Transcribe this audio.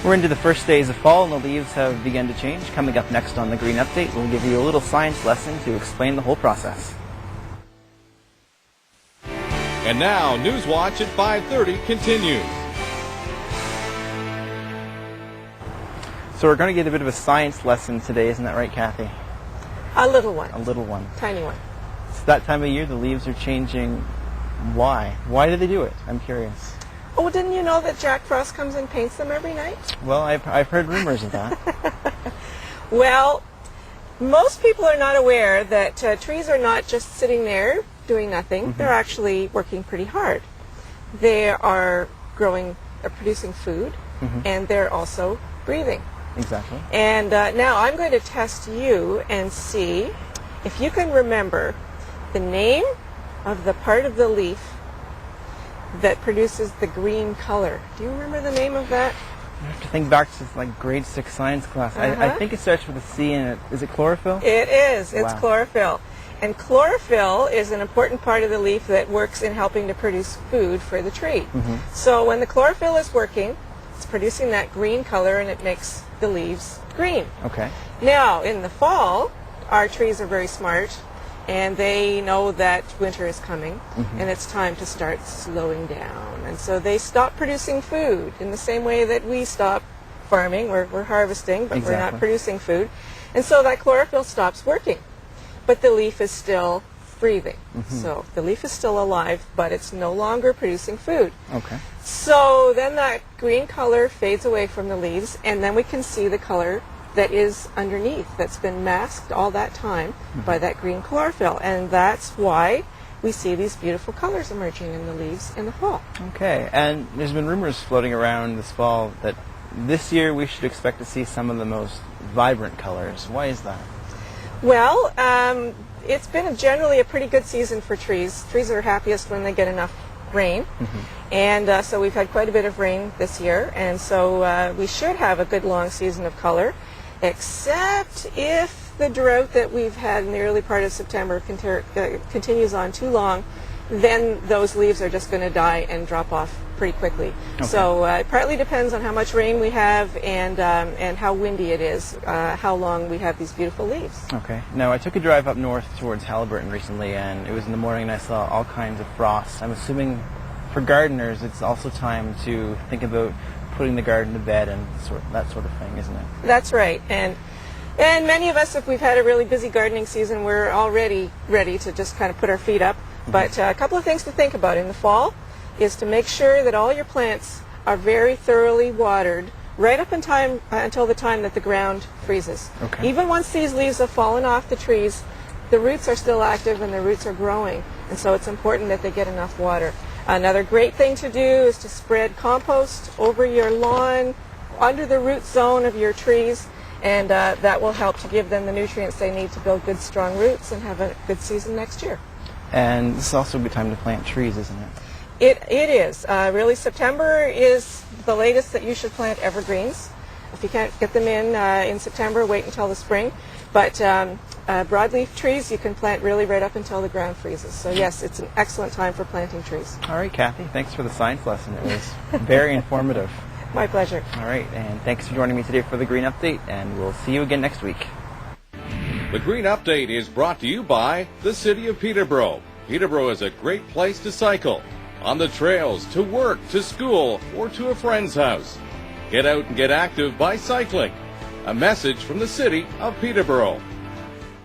We're into the first days of fall and the leaves have begun to change. Coming up next on the Green Update, we'll give you a little science lesson to explain the whole process. And now, Newswatch at 5:30 continues. So we're going to get a bit of a science lesson today, isn't that right, Cathy? A little one. A little one. Tiny one. It's that time of year the leaves are changing. Why? Why do they do it? I'm curious. Oh, well, didn't you know that Jack Frost comes and paints them every night? Well, I've heard rumors of that. Well, most people are not aware that trees are not just sitting there doing nothing. Mm-hmm. They're actually working pretty hard. They are producing food, and they're also breathing. Exactly. And now I'm going to test you and see if you can remember the name of the part of the leaf that produces the green color. Do you remember the name of that? I have to think back to like grade 6 science class. I think it starts with a C in it. Is it chlorophyll? It is. It's Wow. chlorophyll. And chlorophyll is an important part of the leaf that works in helping to produce food for the tree. So when the chlorophyll is working, it's producing that green color and it makes the leaves green. Okay. Now, in the fall, our trees are very smart and they know that winter is coming and it's time to start slowing down. And so they stop producing food in the same way that we stop farming. We're harvesting, but we're not producing food. And so that chlorophyll stops working. But the leaf is still breathing. So the leaf is still alive, but it's no longer producing food. Okay. So then that green color fades away from the leaves, and then we can see the color that is underneath, that's been masked all that time by that green chlorophyll. And that's why we see these beautiful colors emerging in the leaves in the fall. Okay. And there's been rumors floating around this fall that this year we should expect to see some of the most vibrant colors. Why is that? Well, it's been generally a pretty good season for trees. Trees are happiest when they get enough rain. And so we've had quite a bit of rain this year. And so we should have a good long season of color, except if the drought that we've had in the early part of September continues on too long, then those leaves are just going to die and drop off pretty quickly. Okay. So it partly depends on how much rain we have and how windy it is, how long we have these beautiful leaves. Okay. Now, I took a drive up north towards Haliburton recently, and it was in the morning and I saw all kinds of frost. I'm assuming for gardeners it's also time to think about putting the garden to bed and that sort of thing, isn't it? That's right. And many of us, if we've had a really busy gardening season, we're already ready to just kind of put our feet up. But a couple of things to think about in the fall is to make sure that all your plants are very thoroughly watered right up in time until the time that the ground freezes. Okay. Even once these leaves have fallen off the trees, the roots are still active and the roots are growing, and so it's important that they get enough water. Another great thing to do is to spread compost over your lawn, under the root zone of your trees, and that will help to give them the nutrients they need to build good, strong roots and have a good season next year. And this is also a good time to plant trees, isn't it? It is. Really, September is the latest that you should plant evergreens. If you can't get them in September, wait until the spring. But broadleaf trees you can plant really right up until the ground freezes. So yes, it's an excellent time for planting trees. All right, Cathy, thanks for the science lesson. It was very informative. My pleasure. All right, and thanks for joining me today for the Green Update, and we'll see you again next week. The Green Update is brought to you by the City of Peterborough. Peterborough is a great place to cycle. On the trails, to work, to school, or to a friend's house. Get out and get active by cycling. A message from the City of Peterborough.